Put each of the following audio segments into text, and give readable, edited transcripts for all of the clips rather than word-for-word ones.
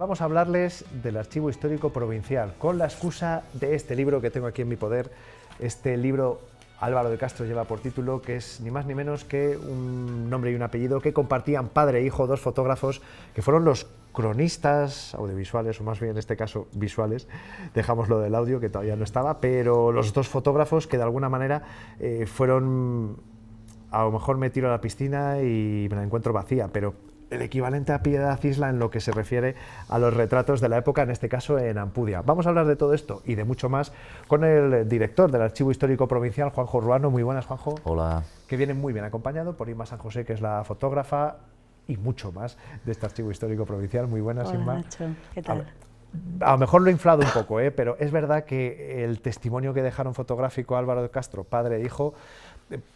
Vamos a hablarles del Archivo Histórico Provincial, con la excusa de este libro que tengo aquí en mi poder. Este libro, Álvaro de Castro lleva por título, que es ni más ni menos que un nombre y un apellido que compartían padre e hijo, dos fotógrafos que fueron los cronistas audiovisuales, o más bien en este caso visuales, dejamos lo del audio que todavía no estaba, pero los dos fotógrafos que de alguna manera fueron, a lo mejor me tiro a la piscina y me la encuentro vacía, pero el equivalente a Piedad Isla en lo que se refiere a los retratos de la época, en este caso en Ampudia. Vamos a hablar de todo esto y de mucho más con el director del Archivo Histórico Provincial, Juanjo Ruano. Muy buenas, Juanjo. Hola. Que viene muy bien acompañado por Inma San José, que es la fotógrafa, y mucho más de este Archivo Histórico Provincial. Muy buenas, Hola, Inma. Nacho. ¿Qué tal? A lo mejor lo he inflado un poco, pero es verdad que el testimonio que dejaron fotográfico Álvaro de Castro, padre e hijo,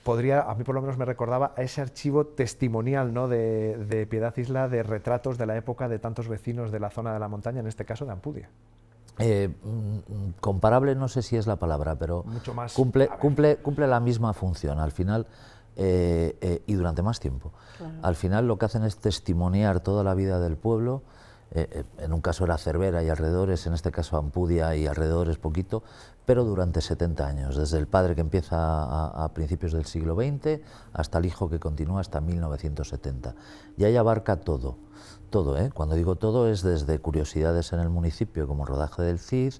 podría, a mí por lo menos me recordaba a ese archivo testimonial, ¿no?, de Piedad Isla, de retratos de la época de tantos vecinos de la zona de la montaña, en este caso de Ampudia. Comparable no sé si es la palabra, pero mucho más, cumple la misma función al final y durante más tiempo. Claro. Al final lo que hacen es testimoniar toda la vida del pueblo. En un caso era Cervera y alrededores, en este caso Ampudia y alrededores poquito, pero durante 70 años, desde el padre que empieza a principios del siglo XX hasta el hijo que continúa hasta 1970. Y ahí abarca todo, Cuando digo todo es desde curiosidades en el municipio como rodaje del CID,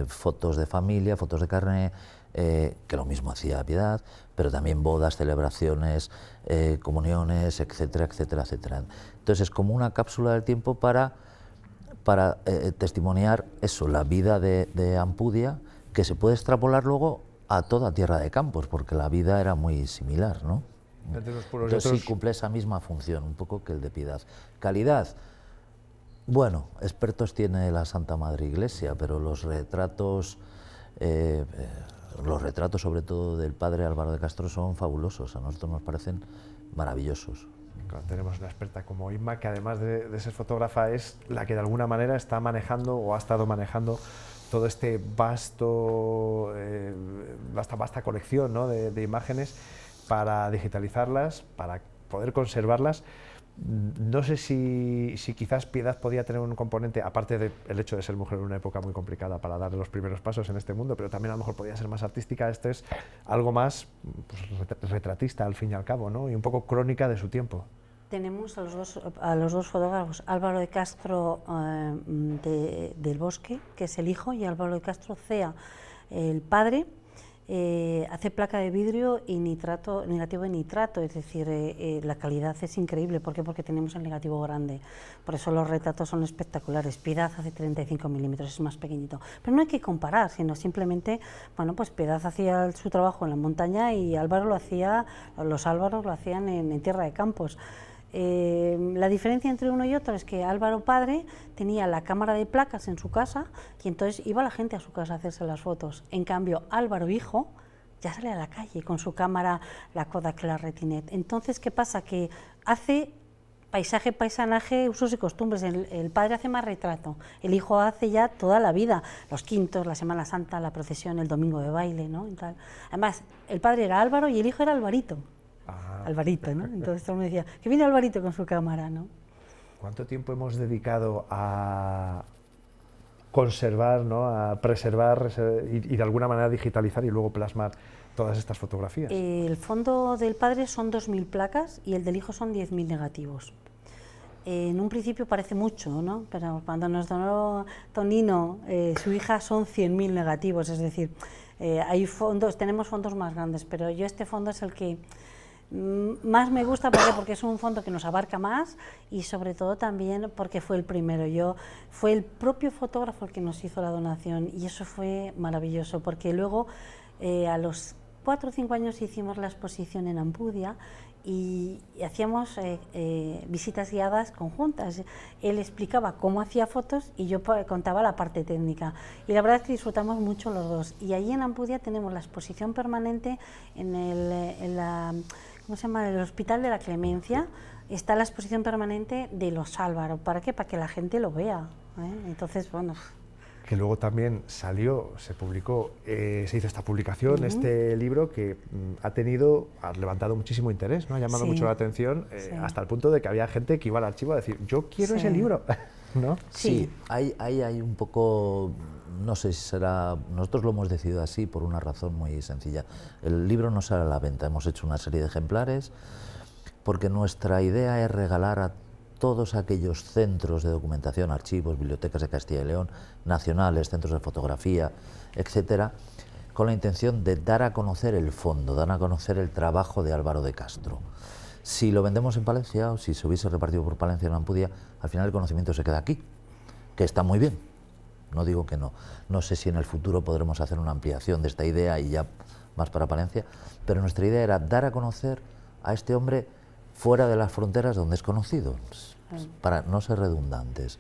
fotos de familia, fotos de carne, que lo mismo hacía Piedad, pero también bodas, celebraciones, comuniones, etcétera, etcétera, etcétera. Entonces es como una cápsula del tiempo para testimoniar eso, la vida de Ampudia, que se puede extrapolar luego a toda Tierra de Campos, porque la vida era muy similar, ¿no? Entonces sí cumple esa misma función, un poco que el de Piedad. Calidad, bueno, expertos tiene la Santa Madre Iglesia, pero los retratos sobre todo del padre Álvaro de Castro son fabulosos, a nosotros nos parecen maravillosos. Claro, tenemos una experta como Inma, que además de ser fotógrafa es la que de alguna manera está manejando o ha estado manejando todo este vasta colección, ¿no?, de imágenes para digitalizarlas, para poder conservarlas. No sé si quizás Piedad podía tener un componente, aparte del hecho de ser mujer en una época muy complicada para dar los primeros pasos en este mundo, pero también a lo mejor podía ser más artística. Esto es algo más, pues, retratista al fin y al cabo, ¿no?, y un poco crónica de su tiempo. Tenemos a los dos fotógrafos, Álvaro de Castro del Bosque, que es el hijo, y Álvaro de Castro Cea, el padre. Hace placa de vidrio y negativo de nitrato, es decir, la calidad es increíble. ¿Por qué? Porque tenemos el negativo grande, por eso los retratos son espectaculares. Piedad hace 35 milímetros, es más pequeñito, pero no hay que comparar, sino simplemente, bueno, pues Piedad hacía su trabajo en la montaña y los Álvaros lo hacían en Tierra de Campos. La diferencia entre uno y otro es que Álvaro padre tenía la cámara de placas en su casa y entonces iba la gente a su casa a hacerse las fotos. En cambio, Álvaro hijo ya sale a la calle con su cámara, la Kodak, la Retinet. Entonces, ¿qué pasa? Que hace paisaje, paisanaje, usos y costumbres. El padre hace más retrato, el hijo hace ya toda la vida, los quintos, la Semana Santa, la procesión, el domingo de baile, ¿no? Y tal. Además, el padre era Álvaro y el hijo era Alvarito. Alvarito, ¿no? Entonces todo el mundo decía, que viene Alvarito con su cámara, ¿no? ¿Cuánto tiempo hemos dedicado a conservar, ¿no?, a preservar y de alguna manera digitalizar y luego plasmar todas estas fotografías? El fondo del padre son 2.000 placas y el del hijo son 10.000 negativos. En un principio parece mucho, ¿no?, pero cuando nos donó Tonino su hija son 100.000 negativos, es decir, tenemos fondos más grandes, pero yo este fondo es el que más me gusta. ¿Por qué? Porque es un fondo que nos abarca más y sobre todo también porque fue el primero. Fue el propio fotógrafo el que nos hizo la donación y eso fue maravilloso, porque luego a los 4 o 5 años hicimos la exposición en Ampudia y hacíamos visitas guiadas conjuntas. Él explicaba cómo hacía fotos y yo contaba la parte técnica y la verdad es que disfrutamos mucho los dos. Y allí en Ampudia tenemos la exposición permanente ¿cómo se llama?, el Hospital de la Clemencia. Está la exposición permanente de los Álvaro. ¿Para qué? Para que la gente lo vea, ¿eh? Entonces, bueno. Que luego también se publicó, se hizo esta publicación, este libro que ha levantado muchísimo interés, ¿no? Ha llamado mucho la atención, hasta el punto de que había gente que iba al archivo a decir, yo quiero ese libro. ¿no? Sí, hay un poco, no sé si será, nosotros lo hemos decidido así por una razón muy sencilla. El libro no sale a la venta, hemos hecho una serie de ejemplares porque nuestra idea es regalar a todos aquellos centros de documentación, archivos, bibliotecas de Castilla y León, nacionales, centros de fotografía, etcétera, con la intención de dar a conocer el fondo, dar a conocer el trabajo de Álvaro de Castro. Si lo vendemos en Palencia o si se hubiese repartido por Palencia en Ampudia, al final el conocimiento se queda aquí, que está muy bien, no digo que no. No sé si en el futuro podremos hacer una ampliación de esta idea y ya más para Palencia, pero nuestra idea era dar a conocer a este hombre fuera de las fronteras donde es conocido, para no ser redundantes.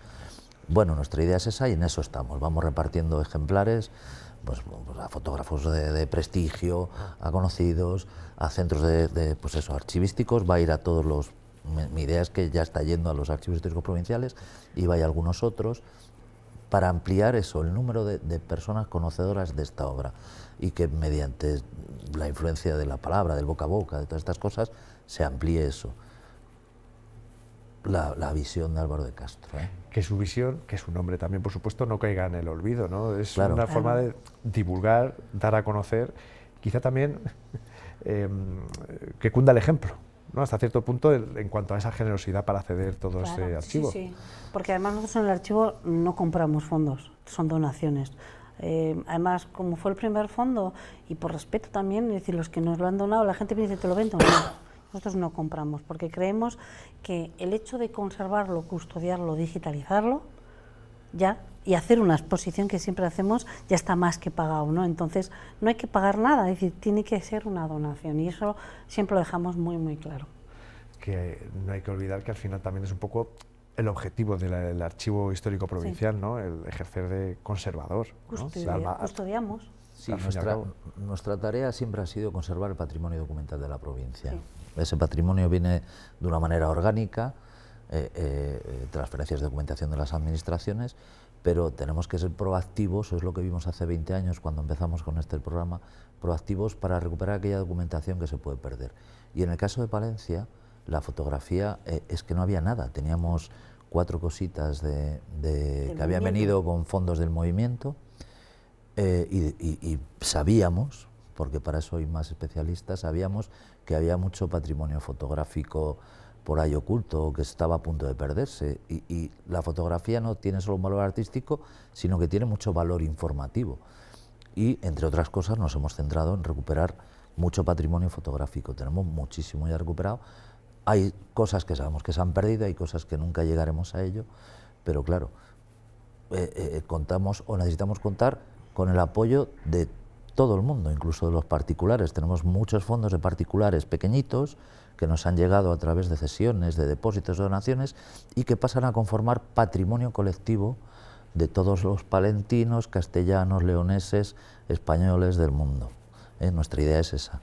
Bueno, nuestra idea es esa y en eso estamos. Vamos repartiendo ejemplares pues a fotógrafos de prestigio, a conocidos, a centros pues eso, archivísticos. Va a ir a todos los... Mi idea es que ya está yendo a los archivos históricos provinciales y vaya a algunos otros para ampliar eso, el número de personas conocedoras de esta obra y que mediante la influencia de la palabra, del boca a boca, de todas estas cosas, se amplíe eso. La visión de Álvaro de Castro. Que su visión, que su nombre también, por supuesto, no caiga en el olvido, ¿no? Es claro, una forma de divulgar, dar a conocer, quizá también que cunda el ejemplo, ¿no? Hasta cierto punto en cuanto a esa generosidad para ceder todo ese archivo. Sí, sí, porque además nosotros en el archivo no compramos fondos, son donaciones. Además, como fue el primer fondo, y por respeto también, es decir, los que nos lo han donado, la gente me dice, ¿te lo vendo? No. Nosotros no compramos, porque creemos que el hecho de conservarlo, custodiarlo, digitalizarlo, ya, y hacer una exposición que siempre hacemos, ya está más que pagado, ¿no? Entonces, no hay que pagar nada, es decir, tiene que ser una donación, y eso siempre lo dejamos muy, muy claro. Que no hay que olvidar que al final también es un poco el objetivo del Archivo Histórico Provincial, sí, ¿no? El ejercer de conservador, ¿no? Custodiamos. Sí, nuestra tarea siempre ha sido conservar el patrimonio documental de la provincia. Sí. Ese patrimonio viene de una manera orgánica, transferencias de documentación de las administraciones, pero tenemos que ser proactivos, eso es lo que vimos hace 20 años cuando empezamos con este programa, proactivos para recuperar aquella documentación que se puede perder. Y en el caso de Palencia, la fotografía es que no había nada, teníamos 4 cositas que habían venido con fondos del movimiento, y sabíamos, porque para eso hay más especialistas, sabíamos que había mucho patrimonio fotográfico por ahí oculto, que estaba a punto de perderse, y la fotografía no tiene solo un valor artístico, sino que tiene mucho valor informativo, y entre otras cosas nos hemos centrado en recuperar mucho patrimonio fotográfico, tenemos muchísimo ya recuperado, hay cosas que sabemos que se han perdido, hay cosas que nunca llegaremos a ello, pero claro, contamos o necesitamos contar con el apoyo de todo el mundo, incluso de los particulares. Tenemos muchos fondos de particulares pequeñitos que nos han llegado a través de cesiones, de depósitos, de donaciones y que pasan a conformar patrimonio colectivo de todos los palentinos, castellanos, leoneses, españoles del mundo. Nuestra idea es esa.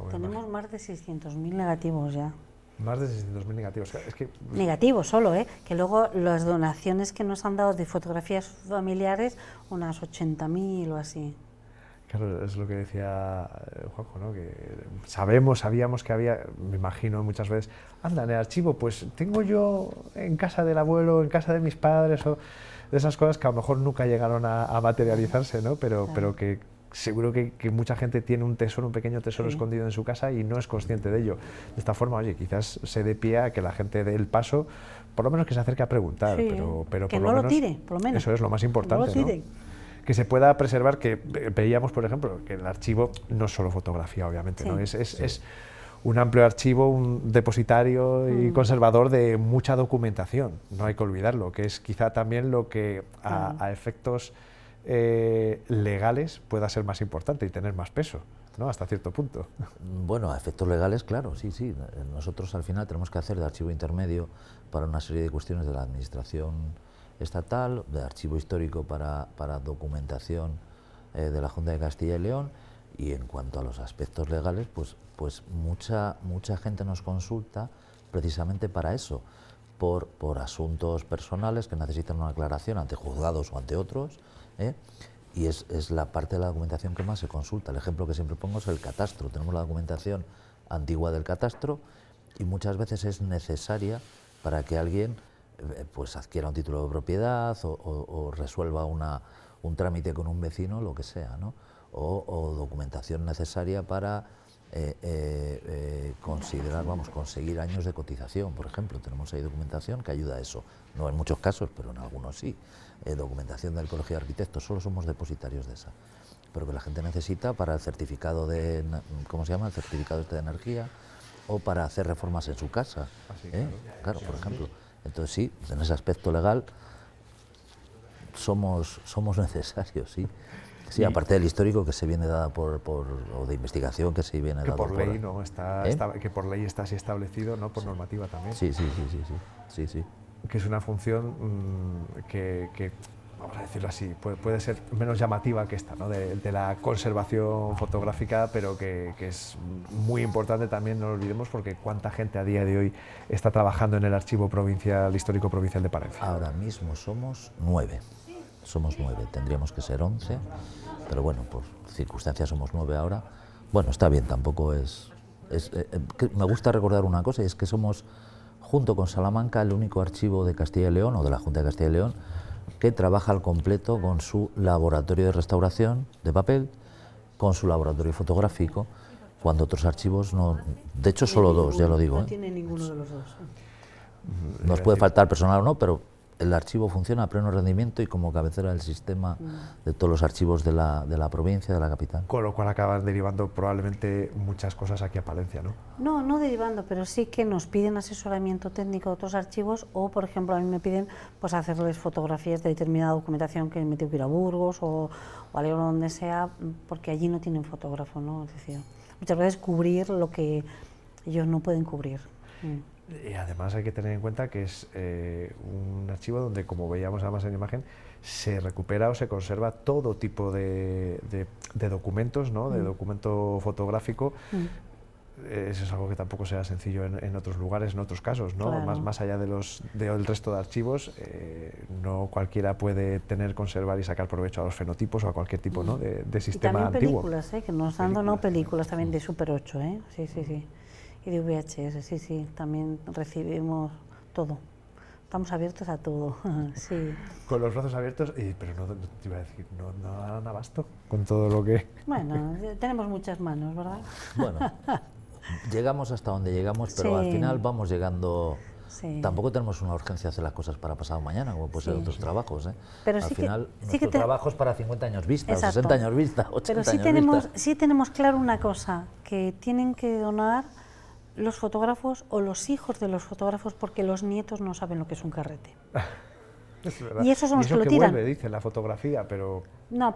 Tenemos más de 600.000 negativos ya. Más de 600.000 negativos. Es que... Negativos solo, que luego las donaciones que nos han dado de fotografías familiares, unas 80.000 o así. Claro, es lo que decía Juanjo, ¿no? Que sabíamos que había, me imagino muchas veces, anda, en el archivo, pues tengo yo en casa del abuelo, en casa de mis padres, o de esas cosas que a lo mejor nunca llegaron a materializarse, ¿no? Pero que seguro que mucha gente tiene un tesoro, un pequeño tesoro escondido en su casa y no es consciente de ello. De esta forma, oye, quizás se dé pie a que la gente dé el paso, por lo menos que se acerque a preguntar, pero que por no lo lo menos, tire, por lo menos. Eso es lo más importante, no lo ¿no? Que se pueda preservar, que veíamos, por ejemplo, que el archivo no es solo fotografía, obviamente, ¿no? Es un amplio archivo, un depositario y conservador de mucha documentación, no hay que olvidarlo, que es quizá también lo que a efectos legales pueda ser más importante y tener más peso, ¿no? Hasta cierto punto. Bueno, a efectos legales, claro, sí. Nosotros al final tenemos que hacer de archivo intermedio para una serie de cuestiones de la administración estatal, de archivo histórico para documentación de la Junta de Castilla y León, y en cuanto a los aspectos legales, pues mucha gente nos consulta precisamente para eso, por asuntos personales que necesitan una aclaración ante juzgados o ante otros, y es la parte de la documentación que más se consulta. El ejemplo que siempre pongo es el catastro. Tenemos la documentación antigua del catastro y muchas veces es necesaria para que alguien pues adquiera un título de propiedad o resuelva un trámite con un vecino, lo que sea, ¿no? O documentación necesaria para conseguir años de cotización, por ejemplo. Tenemos ahí documentación que ayuda a eso, no en muchos casos, pero en algunos sí. Documentación del Colegio de Arquitectos, solo somos depositarios de esa, pero que la gente necesita para el certificado de, ¿cómo se llama?, el certificado de energía, o para hacer reformas en su casa, claro, por ejemplo. Entonces sí, en ese aspecto legal somos necesarios, sí. Sí, aparte del histórico que se viene dada o de investigación que se viene dada por ley, ¿no? Que por ley está así establecido, ¿no? Por normativa también. Sí. Que es una función que, vamos a decirlo así, puede ser menos llamativa que esta, ¿no? De la conservación fotográfica, pero que es muy importante también, no lo olvidemos, porque cuánta gente a día de hoy está trabajando en el Archivo Provincial, Histórico Provincial de Palencia. Ahora mismo somos 9, tendríamos que ser 11, pero bueno, por circunstancias somos 9 ahora. Bueno, está bien, tampoco me gusta recordar una cosa, y es que somos, junto con Salamanca, el único archivo de Castilla y León, o de la Junta de Castilla y León, que trabaja al completo con su laboratorio de restauración de papel, con su laboratorio fotográfico, cuando otros archivos no. De hecho, solo 2, ya lo digo. No tiene ninguno de los dos. Nos puede faltar personal o no, pero el archivo funciona a pleno rendimiento y como cabecera del sistema de todos los archivos de la provincia, de la capital. Con lo cual acaban derivando probablemente muchas cosas aquí a Palencia, ¿no? No derivando, pero sí que nos piden asesoramiento técnico de otros archivos, o por ejemplo a mí me piden pues hacerles fotografías de determinada documentación que me tengo que ir a Burgos o a León, donde sea, porque allí no tienen fotógrafo, ¿no? Es decir, muchas veces cubrir lo que ellos no pueden cubrir. Y además hay que tener en cuenta que es un archivo donde, como veíamos además en la imagen, se recupera o se conserva todo tipo de documentos, ¿no? De documento fotográfico. Eso es algo que tampoco será sencillo en otros lugares, en otros casos, ¿no? Claro. Más allá del resto de archivos, no cualquiera puede tener, conservar y sacar provecho a los fenotipos o a cualquier tipo, ¿no? de sistema y también antiguo. Películas, que nos han donado películas también de Super 8, sí. Y de VHS, sí, también recibimos todo. Estamos abiertos a todo, sí. Con los brazos abiertos, pero no te iba a decir, no dan abasto con todo lo que... Bueno, tenemos muchas manos, ¿verdad? Bueno, llegamos hasta donde llegamos, pero al final vamos llegando... Sí. Tampoco tenemos una urgencia de hacer las cosas para pasado mañana, como puede ser otros trabajos. Pero al sí final, nuestro nuestro trabajo es para 50 años vista, exacto, 60 años vista, 80 pero sí tenemos claro una cosa, que tienen que donar los fotógrafos o los hijos de los fotógrafos, porque los nietos no saben lo que es un carrete. Es verdad. Y esos son los que lo tiran. Vuelve, dice, la fotografía, pero... No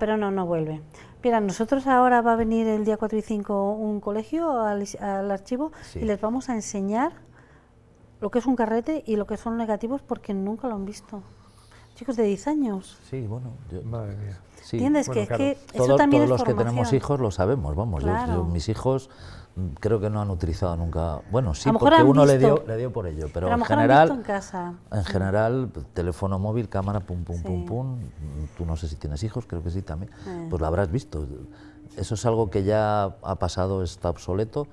vuelve. Mira, nosotros ahora va a venir el día 4 y 5 un colegio al archivo y les vamos a enseñar lo que es un carrete y lo que son negativos, porque nunca lo han visto. Chicos de 10 años. Sí, bueno, madre mía. Sí. ¿Entiendes? Bueno, claro. Que eso también todos es los que formación. tenemos hijos lo sabemos, vamos. Claro. Mis hijos creo que no han utilizado nunca. Bueno, sí, porque uno le dio por ello, pero en general, en casa. En general, teléfono móvil, cámara, pum. Tú no sé si tienes hijos, creo que sí también. Pues lo habrás visto. Eso es algo que ya ha pasado, está obsoleto,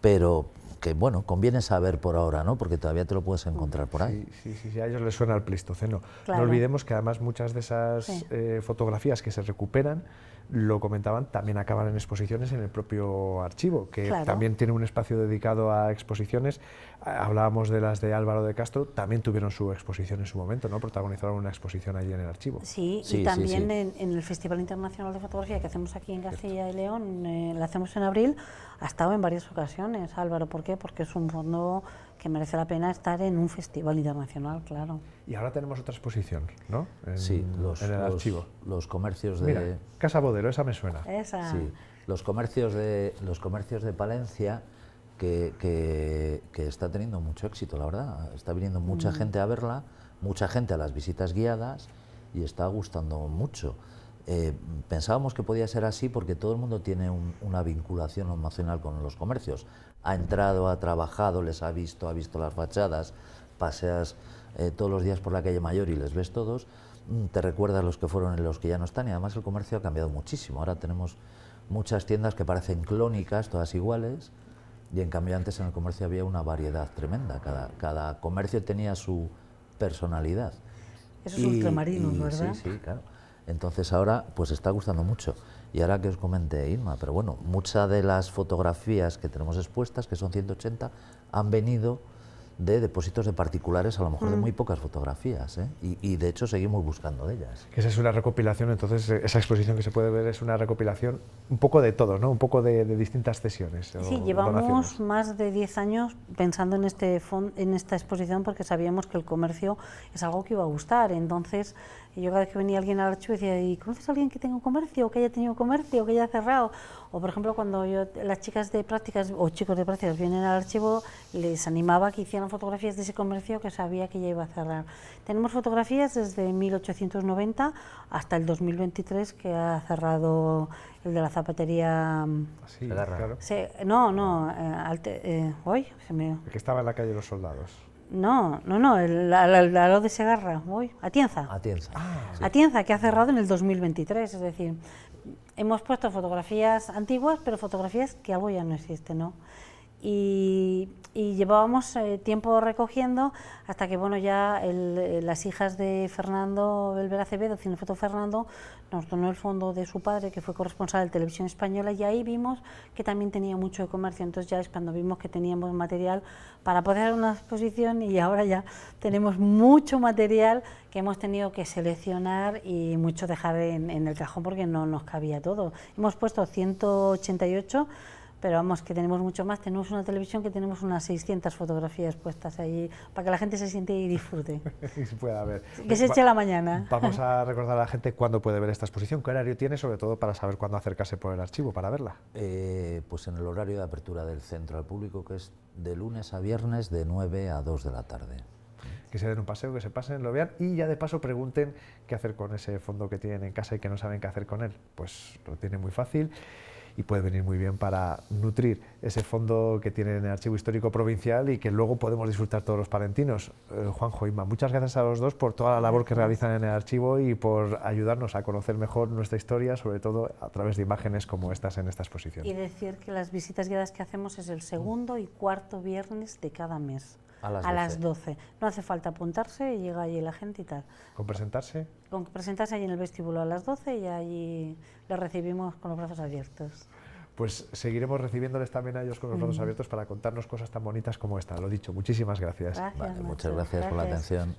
pero que bueno, conviene saber por ahora, ¿no? Porque todavía te lo puedes encontrar por ahí. Sí, a ellos les suena el Pleistoceno. Claro. No olvidemos que además muchas de esas fotografías que se recuperan, lo comentaban, también acaban en exposiciones en el propio archivo, que también tiene un espacio dedicado a exposiciones. Hablábamos de las de Álvaro de Castro, también tuvieron su exposición en su momento, ¿no? Protagonizaron una exposición allí en el archivo. Sí, y también en el Festival Internacional de Fotografía que hacemos aquí en Castilla y León, lo hacemos en abril, ha estado en varias ocasiones, Álvaro. ¿Por qué? Porque es un fondo que merece la pena estar en un festival internacional, claro. Y ahora tenemos otra exposición, ¿no? En el archivo. Los comercios de... Mira, Casa Bodero, esa me suena. Esa. Sí, los comercios de Palencia que está teniendo mucho éxito, la verdad. Está viniendo mucha gente a verla, mucha gente a las visitas guiadas y está gustando mucho. Pensábamos que podía ser así porque todo el mundo tiene una vinculación emocional con los comercios. Ha entrado, ha trabajado, les ha visto las fachadas, paseas todos los días por la calle Mayor y les ves todos, te recuerdas los que fueron y los que ya no están, y además el comercio ha cambiado muchísimo. Ahora tenemos muchas tiendas que parecen clónicas, todas iguales, y en cambio antes en el comercio había una variedad tremenda. Cada comercio tenía su personalidad. Esos ultramarinos, ¿verdad? Sí, sí, claro. Entonces ahora pues está gustando mucho. Y ahora que os comente Irma, pero bueno, muchas de las fotografías que tenemos expuestas, que son 180, han venido de depósitos de particulares, a lo mejor de muy pocas fotografías, ¿eh? Y de hecho seguimos buscando de ellas. Que esa es una recopilación, entonces esa exposición que se puede ver es una recopilación un poco de todo, ¿no? Un poco de distintas sesiones. Sí, llevamos más de 10 años pensando en, en esta exposición porque sabíamos que el comercio es algo que iba a gustar. Entonces, yo cada vez que venía alguien al archivo decía, ¿y conoces a alguien que tenga comercio, o que haya tenido comercio, o que haya cerrado? O, por ejemplo, cuando las chicas de prácticas o chicos de prácticas vienen al archivo, les animaba a que hicieran fotografías de ese comercio que sabía que ya iba a cerrar. Tenemos fotografías desde 1890 hasta el 2023, que ha cerrado el de la zapatería. Sí, claro. Hoy se me... El que estaba en la calle de los Soldados. No, al lado de Segarra, Atienza. Atienza. Sí. Atienza, que ha cerrado en el 2023, es decir, hemos puesto fotografías antiguas, pero fotografías que algo ya no existe, ¿no? Y llevábamos tiempo recogiendo hasta que, bueno, ya las hijas de Fernando Belver Acevedo, Cinefoto Fernando, nos donó el fondo de su padre, que fue corresponsal de Televisión Española, y ahí vimos que también tenía mucho de comercio. Entonces ya es cuando vimos que teníamos material para poder hacer una exposición, y ahora ya tenemos mucho material que hemos tenido que seleccionar y mucho dejar en el cajón porque no nos cabía todo. Hemos puesto 188, pero vamos, que tenemos mucho más. Tenemos una televisión que tenemos unas 600 fotografías puestas ahí para que la gente se siente y disfrute. Y se pueda ver. Que se eche la mañana. Vamos a recordar a la gente cuándo puede ver esta exposición, qué horario tiene, sobre todo para saber cuándo acercarse por el archivo para verla. Pues en el horario de apertura del centro al público, que es de lunes a viernes de 9 a 2 de la tarde. Que se den un paseo, que se pasen, lo vean y ya de paso pregunten qué hacer con ese fondo que tienen en casa y que no saben qué hacer con él. Pues lo tienen muy fácil y puede venir muy bien para nutrir ese fondo que tienen en el Archivo Histórico Provincial y que luego podemos disfrutar todos los palentinos. Juanjo, Inma, muchas gracias a los dos por toda la labor que realizan en el archivo y por ayudarnos a conocer mejor nuestra historia, sobre todo a través de imágenes como estas en esta exposición. Y decir que las visitas guiadas que hacemos es el segundo y cuarto viernes de cada mes. A las 12. No hace falta apuntarse, llega allí la gente y tal. ¿Con presentarse? Con presentarse allí en el vestíbulo a las 12 y allí les recibimos con los brazos abiertos. Pues seguiremos recibiéndoles también a ellos con los brazos abiertos para contarnos cosas tan bonitas como esta. Lo dicho, muchísimas gracias. Gracias, Muchas gracias por la atención.